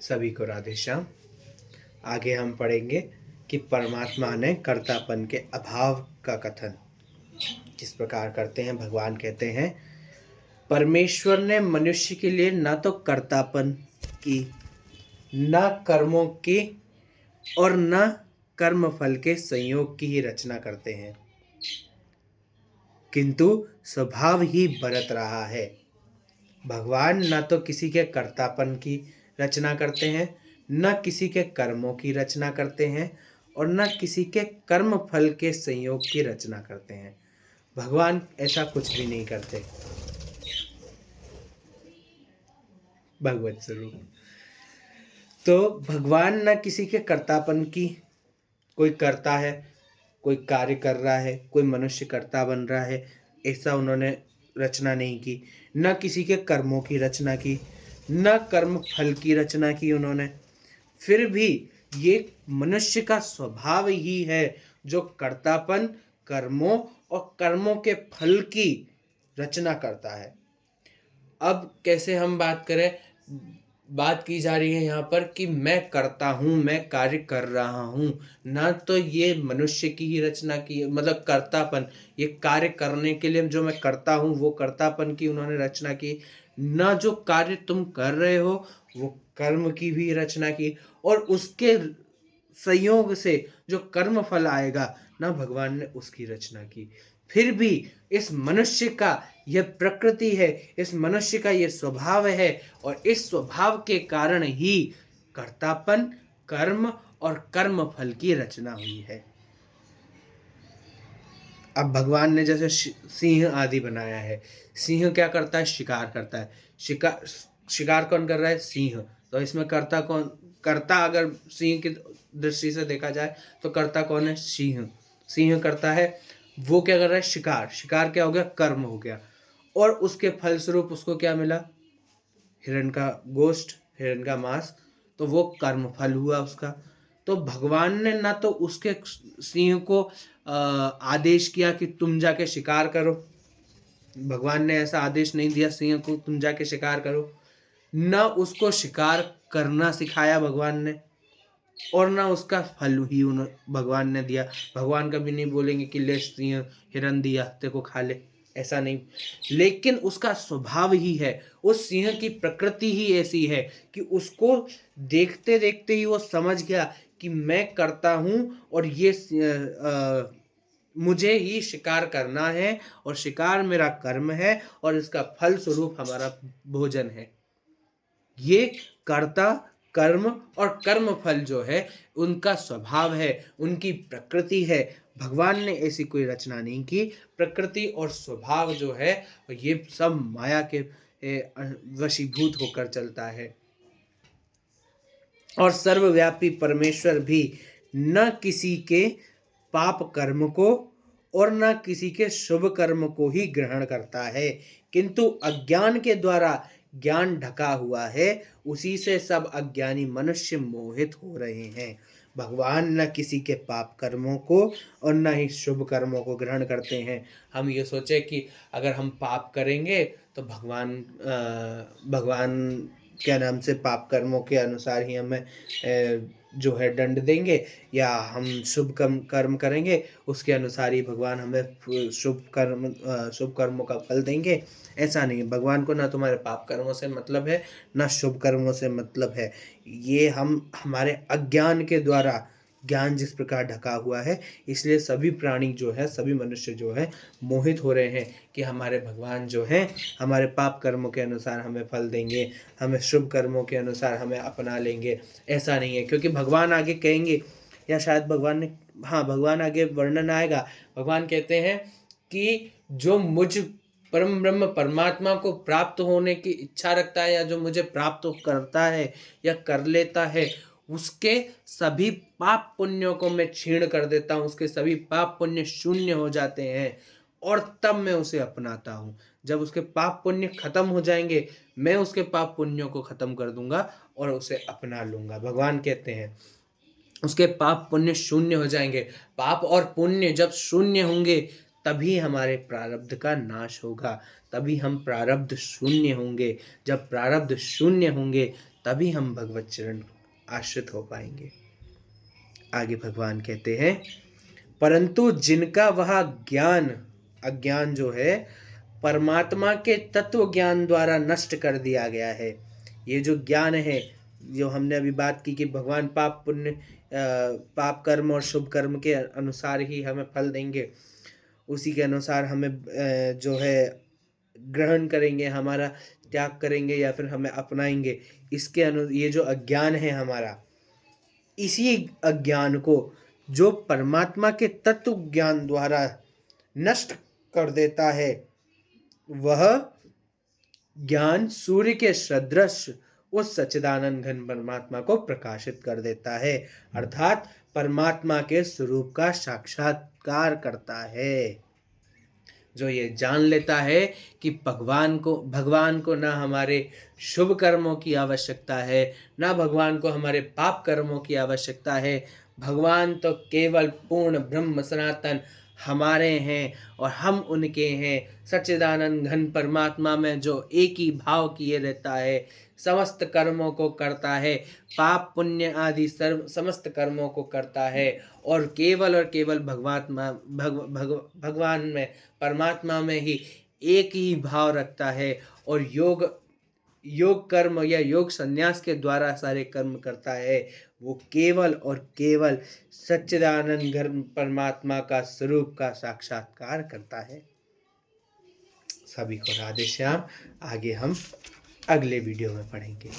सभी को राधे श्याम। आगे हम पढ़ेंगे कि परमात्मा ने कर्तापन के अभाव का कथन किस प्रकार करते हैं। भगवान कहते हैं, परमेश्वर ने मनुष्य के लिए न तो कर्तापन की, न कर्मों की और न कर्म फल के संयोग की ही रचना करते हैं, किंतु स्वभाव ही बरत रहा है। भगवान न तो किसी के कर्तापन की रचना करते हैं, न किसी के कर्मों की रचना करते हैं और न किसी के कर्म फल के संयोग की रचना करते हैं। भगवान ऐसा कुछ भी नहीं करते। भगवत स्वरूप। तो भगवान न किसी के कर्तापन की, कोई करता है, कोई कार्य कर रहा है, कोई मनुष्य कर्ता बन रहा है, ऐसा उन्होंने रचना नहीं की। न किसी के कर्मों की रचना की, न कर्म फल की रचना की उन्होंने। फिर भी ये मनुष्य का स्वभाव ही है जो कर्तापन, कर्मों और कर्मों के फल की रचना करता है। अब कैसे हम बात करें, बात की जा रही है यहाँ पर कि मैं करता हूँ, मैं कार्य कर रहा हूँ। ना तो ये मनुष्य की ही रचना की, मतलब कर्तापन, ये कार्य करने के लिए जो मैं करता हूँ वो कर्तापन की उन्होंने रचना की। ना जो कार्य तुम कर रहे हो वो कर्म की भी रचना की, और उसके संयोग से जो कर्म फल आएगा ना भगवान ने उसकी रचना की। फिर भी इस मनुष्य का यह प्रकृति है, इस मनुष्य का यह स्वभाव है, और इस स्वभाव के कारण ही कर्तापन, कर्म और कर्म फल की रचना हुई है। अब भगवान ने जैसे सिंह आदि बनाया है, सिंह क्या करता है? शिकार करता है। शिकार कौन कर रहा है? सिंह। तो इसमें कर्ता कौन? कर्ता अगर सिंह की दृष्टि से देखा जाए तो कर्ता कौन है? सिंह। सिंह करता है, वो क्या कर रहा है? शिकार। शिकार क्या हो गया? कर्म हो गया। और उसके फलस्वरूप उसको क्या मिला? हिरण का गोश्त, हिरण का मांस। तो वो कर्म फल हुआ उसका। तो भगवान ने ना तो उसके सिंह को आदेश किया कि तुम जाके शिकार करो, भगवान ने ऐसा आदेश नहीं दिया सिंह को तुम जाके शिकार करो। न उसको शिकार करना सिखाया भगवान ने, और ना उसका फल ही भगवान ने दिया। भगवान कभी नहीं बोलेंगे कि ले सिंह हिरण दिया तेरे को खा ले, ऐसा नहीं। लेकिन उसका स्वभाव ही है, उस सिंह की प्रकृति ही ऐसी है कि उसको देखते देखते ही वो समझ गया कि मैं करता हूँ और ये मुझे ही शिकार करना है, और शिकार मेरा कर्म है, और इसका फल स्वरूप हमारा भोजन है। ये कर्ता, कर्म और कर्म फल जो है उनका स्वभाव है, उनकी प्रकृति है। भगवान ने ऐसी कोई रचना नहीं की। प्रकृति और स्वभाव जो है ये सब माया के वशीभूत होकर चलता है। और सर्वव्यापी परमेश्वर भी न किसी के पाप कर्म को और न किसी के शुभ कर्म को ही ग्रहण करता है, किंतु अज्ञान के द्वारा ज्ञान ढका हुआ है, उसी से सब अज्ञानी मनुष्य मोहित हो रहे हैं। भगवान न किसी के पाप कर्मों को और न ही शुभ कर्मों को ग्रहण करते हैं। हम ये सोचे कि अगर हम पाप करेंगे तो भगवान क्या नाम से पाप कर्मों के अनुसार ही हमें जो है दंड देंगे, या हम शुभ कर्म करेंगे उसके अनुसार ही भगवान हमें शुभ कर्मों का फल देंगे। ऐसा नहीं है। भगवान को ना तुम्हारे पाप कर्मों से मतलब है, ना शुभ कर्मों से मतलब है। ये हमारे अज्ञान के द्वारा, ज्ञान जिस प्रकार ढका हुआ है, इसलिए सभी प्राणी जो है, सभी मनुष्य जो है मोहित हो रहे हैं कि हमारे भगवान जो हैं हमारे पाप कर्मों के अनुसार हमें फल देंगे, हमें शुभ कर्मों के अनुसार हमें अपना लेंगे। ऐसा नहीं है, क्योंकि भगवान आगे कहेंगे, या शायद भगवान ने, हाँ भगवान आगे वर्णन आएगा। भगवान कहते हैं कि जो मुझ परम ब्रह्म परमात्मा को प्राप्त होने की इच्छा रखता है, या जो मुझे प्राप्त करता है या कर लेता है, उसके सभी पाप पुण्यों को मैं क्षीण कर देता हूँ, उसके सभी पाप पुण्य शून्य हो जाते हैं, और तब मैं उसे अपनाता हूँ। जब उसके पाप पुण्य खत्म हो जाएंगे, मैं उसके पाप पुण्यों को खत्म कर दूंगा और उसे अपना लूंगा। भगवान कहते हैं उसके पाप पुण्य शून्य हो जाएंगे। पाप और पुण्य जब शून्य होंगे तभी हमारे प्रारब्ध का नाश होगा, तभी हम प्रारब्ध शून्य होंगे। जब प्रारब्ध शून्य होंगे तभी हम भगवत चरण आश्रित हो पाएंगे। आगे भगवान कहते हैं, परंतु जिनका वह ज्ञान, अज्ञान जो है, परमात्मा के तत्व ज्ञान द्वारा नष्ट कर दिया गया है। ये जो ज्ञान है, जो हमने अभी बात की कि भगवान पाप पुण्य, पाप कर्म और शुभ कर्म के अनुसार ही हमें फल देंगे, उसी के अनुसार हमें जो है ग्रहण करेंगे, हमारा त्याग करेंगे या फिर हमें अपनाएंगे। इसके ये जो अज्ञान है हमारा, इसी अज्ञान को जो परमात्मा के तत्व ज्ञान द्वारा नष्ट कर देता है, वह ज्ञान सूर्य के सदृश उस सच्चिदानंद घन परमात्मा को प्रकाशित कर देता है, अर्थात परमात्मा के स्वरूप का साक्षात्कार करता है। जो ये जान लेता है कि भगवान को ना हमारे शुभ कर्मों की आवश्यकता है, ना भगवान को हमारे पाप कर्मों की आवश्यकता है। भगवान तो केवल पूर्ण ब्रह्म सनातन हमारे हैं और हम उनके हैं। सच्चिदानंद घन परमात्मा में जो एक ही भाव किए रहता है, समस्त कर्मों को करता है, पाप पुण्य आदि सर्व समस्त कर्मों को करता है और केवल भगवान में, परमात्मा में ही एक ही भाव रखता है और योग कर्म या योग संन्यास के द्वारा सारे कर्म करता है। वो केवल और केवल सच्चिदानंद घन परमात्मा का स्वरूप का साक्षात्कार करता है। सभी को राधे श्याम। आगे हम अगले वीडियो में पढ़ेंगे।